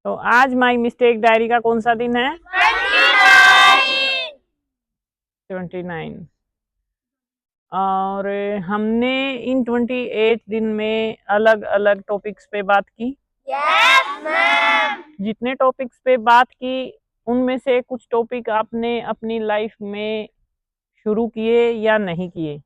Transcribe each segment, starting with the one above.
तो आज my mistake diary का कौन सा दिन है? 29। और हमने इन 28 दिन में अलग अलग टॉपिक्स पे बात की। Yes ma'am. जितने टॉपिक्स पे बात की उनमें से कुछ टॉपिक आपने अपनी लाइफ में शुरू किए या नहीं किए?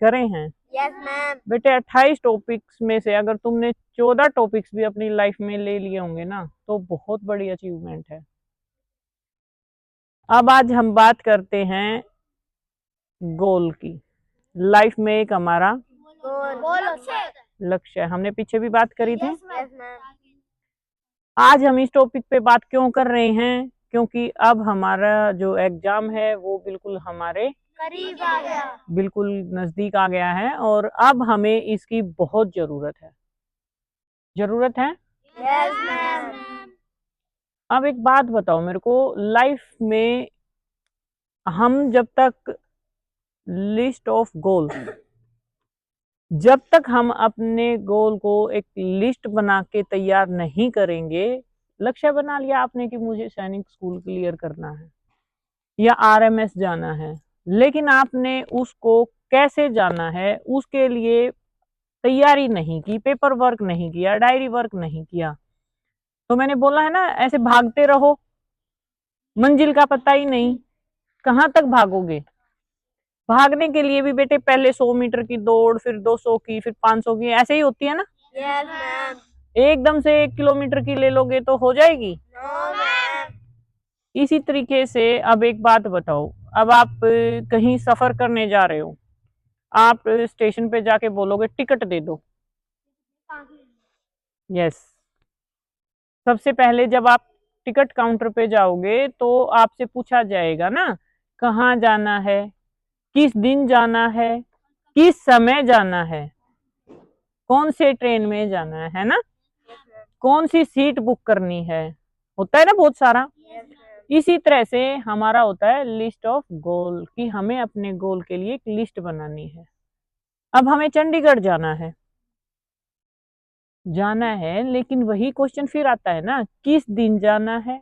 करे हैं। Yes ma'am. बेटे 28 टॉपिक्स में से अगर तुमने 14 टॉपिक्स भी अपनी लाइफ में ले लिए होंगे ना तो बहुत बड़ी अचीवमेंट है। अब आज हम बात करते हैं गोल की। लाइफ में एक हमारा लक्ष्य है। हमने पीछे भी बात करी थी। आज हम इस टॉपिक पे बात क्यों कर रहे हैं? क्योंकि अब हमारा जो एग्जाम है वो बिल्कुल हमारे करीब आ गया, बिल्कुल नजदीक आ गया है और अब हमें इसकी बहुत जरूरत है। जरूरत है। Yes ma'am. अब एक बात बताओ मेरे को, लाइफ में हम जब तक लिस्ट ऑफ गोल, जब तक हम अपने गोल को एक लिस्ट बना के तैयार नहीं करेंगे, लक्ष्य बना लिया आपने कि मुझे सैनिक स्कूल क्लियर करना है या आरएमएस जाना है, लेकिन आपने उसको कैसे जाना है उसके लिए तैयारी नहीं की, पेपर वर्क नहीं किया, डायरी वर्क नहीं किया, तो मैंने बोला है ना, ऐसे भागते रहो, मंजिल का पता ही नहीं, कहाँ तक भागोगे? भागने के लिए भी बेटे पहले 100 मीटर की दौड़, फिर 200 की, फिर 500 की, ऐसे ही होती है ना। Yes ma'am. एकदम से 1 किलोमीटर की ले लोगे तो हो जाएगी? No ma'am. इसी तरीके से अब एक बात बताओ, अब आप कहीं सफर करने जा रहे हो, आप स्टेशन पे जाके बोलोगे टिकट दे दो। यस। सबसे पहले जब आप टिकट काउंटर पे जाओगे तो आपसे पूछा जाएगा ना, कहाँ जाना है, किस दिन जाना है, किस समय जाना है, कौन से ट्रेन में जाना है ना, कौन सी सीट बुक करनी है, होता है ना बहुत सारा। इसी तरह से हमारा होता है लिस्ट ऑफ गोल, कि हमें अपने गोल के लिए एक लिस्ट बनानी है। अब हमें चंडीगढ़ जाना है, लेकिन वही क्वेश्चन फिर आता है ना, किस दिन जाना है,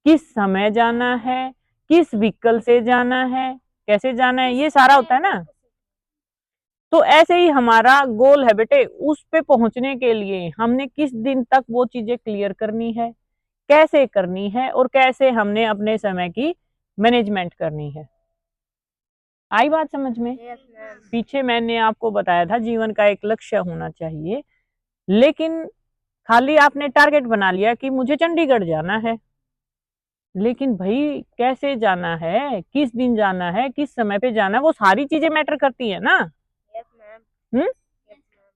किस समय जाना है, किस व्हीकल से जाना है, कैसे जाना है, ये सारा होता है ना। तो ऐसे ही हमारा गोल है बेटे, उस पे पहुंचने के लिए हमने किस दिन तक वो चीजें क्लियर करनी है, कैसे करनी है और कैसे हमने अपने समय की मैनेजमेंट करनी है। आई बात समझ में? Yes ma'am. पीछे मैंने आपको बताया था जीवन का एक लक्ष्य होना चाहिए, लेकिन खाली आपने टारगेट बना लिया कि मुझे चंडीगढ़ जाना है, लेकिन भाई कैसे जाना है, किस दिन जाना है, किस समय पे जाना है, वो सारी चीजें मैटर करती है ना। Yes ma'am.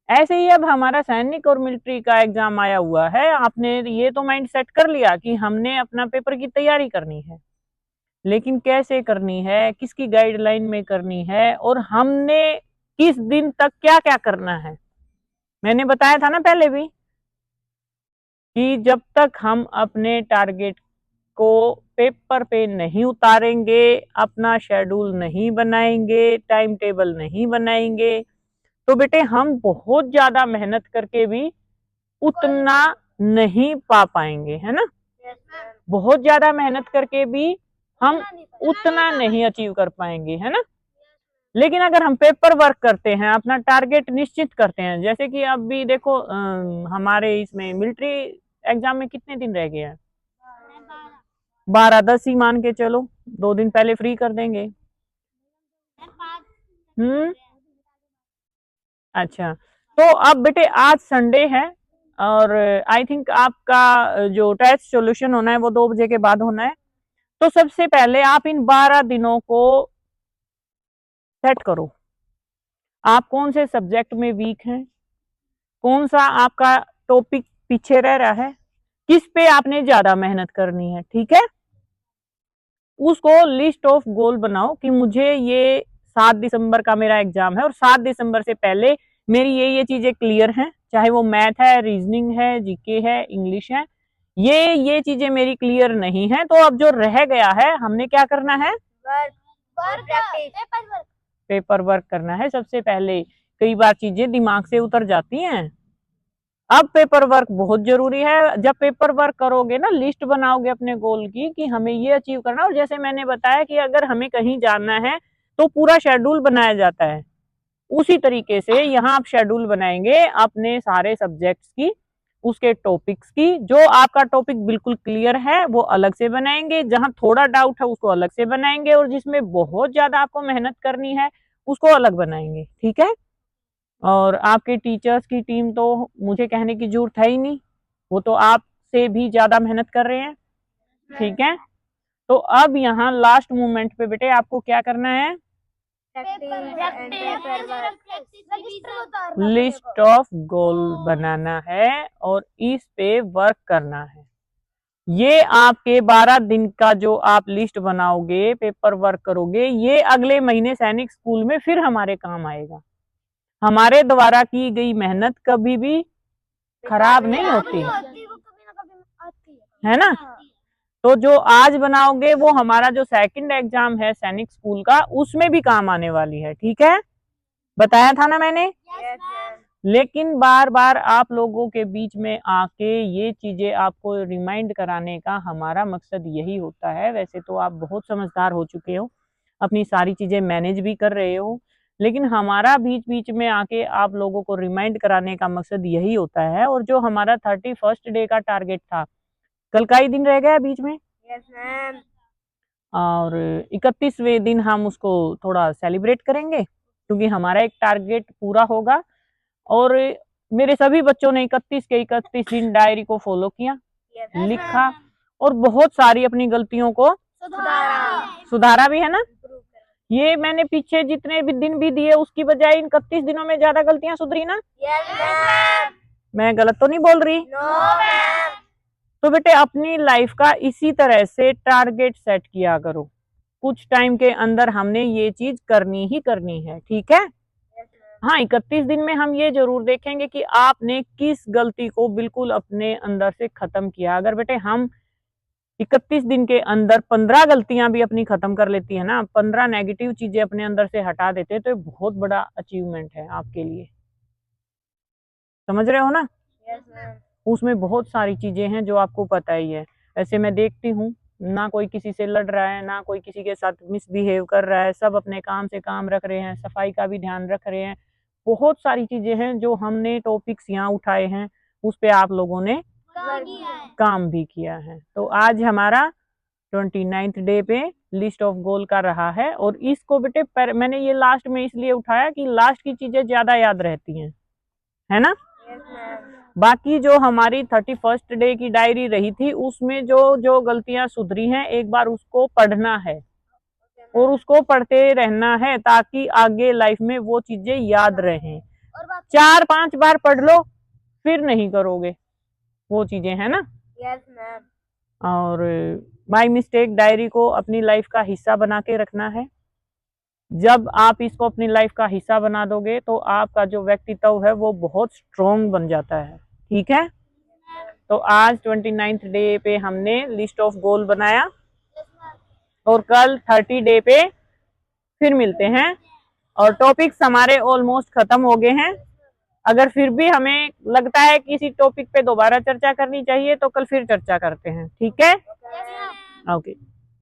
ऐसे ही अब हमारा सैनिक और मिलिट्री का एग्जाम आया हुआ है, आपने ये तो माइंड सेट कर लिया कि हमने अपना पेपर की तैयारी करनी है, लेकिन कैसे करनी है, किसकी गाइडलाइन में करनी है और हमने किस दिन तक क्या क्या करना है। मैंने बताया था ना पहले भी कि जब तक हम अपने टारगेट को पेपर पे नहीं उतारेंगे, अपना शेड्यूल नहीं बनाएंगे, टाइम टेबल नहीं बनाएंगे, तो बेटे हम बहुत ज्यादा मेहनत करके भी उतना नहीं पा पाएंगे, है ना। बहुत ज्यादा मेहनत करके भी हम उतना नहीं अचीव कर पाएंगे, है ना। लेकिन अगर हम पेपर वर्क करते हैं, अपना टारगेट निश्चित करते हैं, जैसे कि अभी देखो हमारे इसमें मिलिट्री एग्जाम में कितने दिन रह गए हैं? 12, 10 ही मान के चलो, 2 दिन पहले फ्री कर देंगे। अच्छा, तो अब बेटे आज संडे है और आई थिंक आपका जो टेस्ट सॉल्यूशन होना है वो 2 बजे के बाद होना है। तो सबसे पहले आप इन 12 दिनों को सेट करो, आप कौन से सब्जेक्ट में वीक हैं, कौन सा आपका टॉपिक पीछे रह रहा है, किस पे आपने ज्यादा मेहनत करनी है, ठीक है। उसको लिस्ट ऑफ गोल बनाओ कि मुझे ये 7 दिसंबर का मेरा एग्जाम है और 7 दिसंबर से पहले मेरी ये चीजें क्लियर हैं, चाहे वो मैथ है, रीजनिंग है, जीके है, इंग्लिश है, ये चीजें मेरी क्लियर नहीं है, तो अब जो रह गया है हमने क्या करना है? पेपर वर्क करना है सबसे पहले। कई बार चीजें दिमाग से उतर जाती हैं, अब पेपर वर्क बहुत जरूरी है। जब पेपर वर्क करोगे ना, लिस्ट बनाओगे अपने गोल की कि हमें ये अचीव करना, और जैसे मैंने बताया कि अगर हमें कहीं जाना है तो पूरा शेड्यूल बनाया जाता है, उसी तरीके से यहाँ आप शेड्यूल बनाएंगे अपने सारे सब्जेक्ट्स की, उसके टॉपिक्स की। जो आपका टॉपिक बिल्कुल क्लियर है वो अलग से बनाएंगे, जहां थोड़ा डाउट है उसको अलग से बनाएंगे, और जिसमें बहुत ज्यादा आपको मेहनत करनी है उसको अलग बनाएंगे। ठीक है। और आपके टीचर्स की टीम तो मुझे कहने की जरूरत है ही नहीं, वो तो आपसे भी ज्यादा मेहनत कर रहे हैं। ठीक है। तो अब यहाँ लास्ट मोमेंट पे बेटे आपको क्या करना है, लिस्ट ऑफ गोल बनाना है और इस पे वर्क करना है। ये आपके 12 दिन का जो आप लिस्ट बनाओगे, पेपर वर्क करोगे, ये अगले महीने सैनिक स्कूल में फिर हमारे काम आएगा। हमारे द्वारा की गई मेहनत कभी भी खराब नहीं होती है ना। तो जो आज बनाओगे वो हमारा जो सेकंड एग्जाम है सैनिक स्कूल का, उसमें भी काम आने वाली है। ठीक है, बताया था ना मैंने। लेकिन बार बार आप लोगों के बीच में आके ये चीजें आपको रिमाइंड कराने का हमारा मकसद यही होता है। वैसे तो आप बहुत समझदार हो चुके हो, अपनी सारी चीजें मैनेज भी कर रहे हो, लेकिन हमारा बीच बीच में आके आप लोगों को रिमाइंड कराने का मकसद यही होता है। और जो हमारा 31st डे का टारगेट था, कल का ही दिन रह गया बीच में, और 31वें दिन हम उसको थोड़ा सेलिब्रेट करेंगे, क्योंकि हमारा एक टारगेट पूरा होगा। और मेरे सभी बच्चों ने 31 के 31 दिन डायरी को फॉलो किया, लिखा, और बहुत सारी अपनी गलतियों को सुधारा भी है ना। ये मैंने पीछे जितने भी दिन भी दिए उसकी बजाय इन 31 दिनों में ज्यादा गलतियां सुधरी ना। मैं गलत तो नहीं बोल रही? तो बेटे अपनी लाइफ का इसी तरह से टारगेट सेट किया करो, कुछ टाइम के अंदर हमने ये चीज करनी ही करनी है। ठीक है। हाँ, 31 दिन में हम ये जरूर देखेंगे कि आपने किस गलती को बिल्कुल अपने अंदर से खत्म किया। अगर बेटे हम 31 दिन के अंदर 15 गलतियां भी अपनी खत्म कर लेती है ना, 15 नेगेटिव चीजें अपने अंदर से हटा देते, तो ये बहुत बड़ा अचीवमेंट है आपके लिए। समझ रहे हो ना। उसमें बहुत सारी चीजें हैं जो आपको पता ही है। ऐसे मैं देखती हूँ ना कोई किसी से लड़ रहा है, ना कोई किसी के साथ मिसबिहेव कर रहा है, सब अपने काम से काम रख रहे हैं, सफाई का भी ध्यान रख रहे हैं। बहुत सारी चीजें हैं जो हमने टॉपिक्स यहाँ उठाए हैं, उस पे आप लोगों ने काम भी किया है। तो आज हमारा 29th डे पे लिस्ट ऑफ गोल का रहा है। और इसको बेटे मैंने ये लास्ट में इसलिए उठाया कि लास्ट की चीजें ज्यादा याद रहती हैं, है ना। बाकी जो हमारी 31st डे की डायरी रही थी, उसमें जो जो गलतियां सुधरी हैं, एक बार उसको पढ़ना है और उसको पढ़ते रहना है, ताकि आगे लाइफ में वो चीजें याद रहें। 4-5 बार पढ़ लो, फिर नहीं करोगे वो चीजें, है ना। और बाय मिस्टेक डायरी को अपनी लाइफ का हिस्सा बना के रखना है। जब आप इसको अपनी लाइफ का हिस्सा बना दोगे तो आपका जो व्यक्तित्व है वो बहुत स्ट्रॉन्ग बन जाता है। ठीक है। तो आज 29th डे पे हमने लिस्ट ऑफ गोल बनाया, और कल 30 डे पे फिर मिलते हैं। और टॉपिक्स हमारे ऑलमोस्ट खत्म हो गए हैं। अगर फिर भी हमें लगता है कि किसी टॉपिक पे दोबारा चर्चा करनी चाहिए तो कल फिर चर्चा करते हैं। ठीक है। ओके।